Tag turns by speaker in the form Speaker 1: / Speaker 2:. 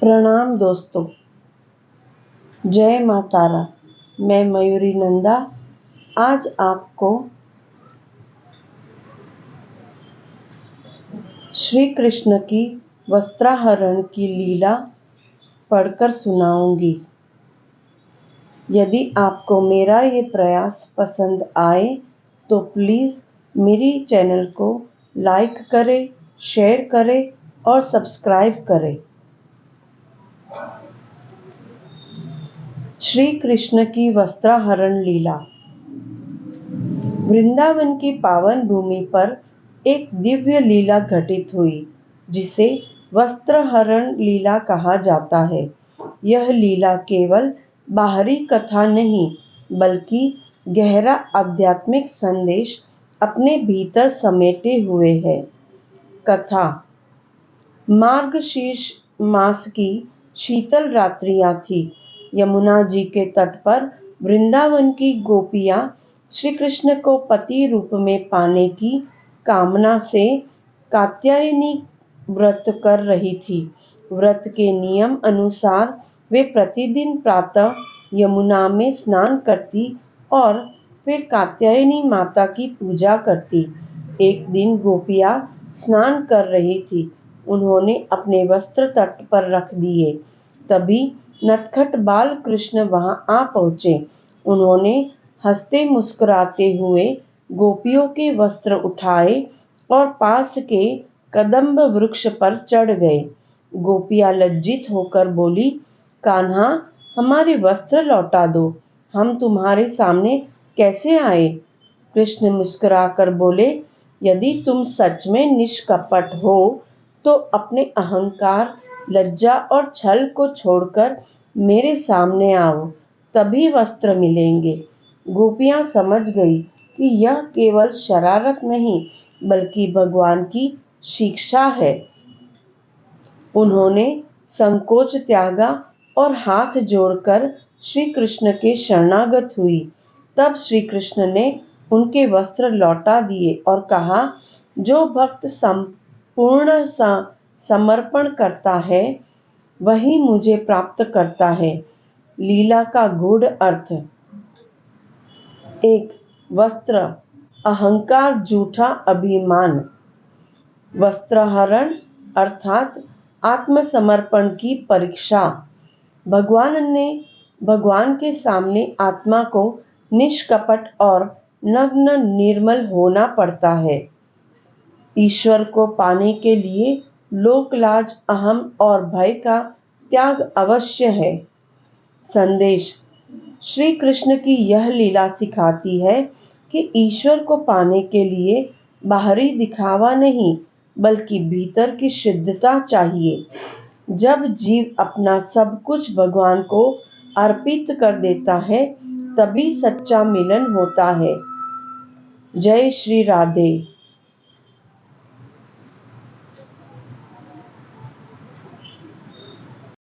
Speaker 1: प्रणाम दोस्तों, जय माँ तारा। मैं मयूरी नंदा आज आपको श्री कृष्ण की वस्त्राहरण की लीला पढ़कर सुनाऊंगी। यदि आपको मेरा ये प्रयास पसंद आए तो प्लीज़ मेरी चैनल को लाइक करें, शेयर करें और सब्सक्राइब करें। श्री कृष्ण की वस्त्राहरण लीला। वृंदावन की पावन भूमि पर एक दिव्य लीला घटित हुई, जिसे वस्त्रहरण लीला कहा जाता है। यह लीला केवल बाहरी कथा नहीं, बल्कि गहरा आध्यात्मिक संदेश अपने भीतर समेटे हुए है। कथा। मार्गशीर्ष मास की शीतल रात्रियां थी। यमुना जी के तट पर वृंदावन की गोपियां श्री कृष्ण को पति रूप में पाने की कामना से कात्यायनी व्रत कर रही थी। व्रत के नियम अनुसार वे प्रतिदिन प्रातः यमुना में स्नान करती और फिर कात्यायनी माता की पूजा करती। एक दिन गोपियां स्नान कर रही थी। उन्होंने अपने वस्त्र तट पर रख दिए। तभी नटखट बाल कृष्ण वहां आ पहुंचे। उन्होंने हंसते मुस्कुराते हुए गोपियों के वस्त्र उठाए और पास के कदम्ब वृक्ष पर चढ़ गए। गोपियां लज्जित होकर बोली, कान्हा, हमारे वस्त्र लौटा दो, हम तुम्हारे सामने कैसे आए? कृष्ण मुस्कुराकर बोले, यदि तुम सच में निष्कपट हो तो अपने अहंकार, लज्जा और छल को छोड़कर मेरे सामने आओ, तभी वस्त्र मिलेंगे। गोपियां समझ गई कि यह केवल शरारत नहीं, बल्कि भगवान की शिक्षा है। उन्होंने संकोच त्यागा और हाथ जोड़कर श्री कृष्ण के शरणागत हुई। तब श्री कृष्ण ने उनके वस्त्र लौटा दिए और कहा, जो भक्त संपूर्ण समर्पण करता है वही मुझे प्राप्त करता है। लीला का गूढ़ अर्थ। 1. वस्त्र, अहंकार, झूठा अभिमान। वस्त्रहरण अर्थात आत्मसमर्पण की परीक्षा। भगवान के सामने आत्मा को निष्कपट और नग्न निर्मल होना पड़ता है। ईश्वर को पाने के लिए लोकलाज, अहम और भय का त्याग अवश्य है। संदेश। श्री कृष्ण की यह लीला सिखाती है कि ईश्वर को पाने के लिए बाहरी दिखावा नहीं, बल्कि भीतर की शुद्धता चाहिए। जब जीव अपना सब कुछ भगवान को अर्पित कर देता है, तभी सच्चा मिलन होता है। जय श्री राधे।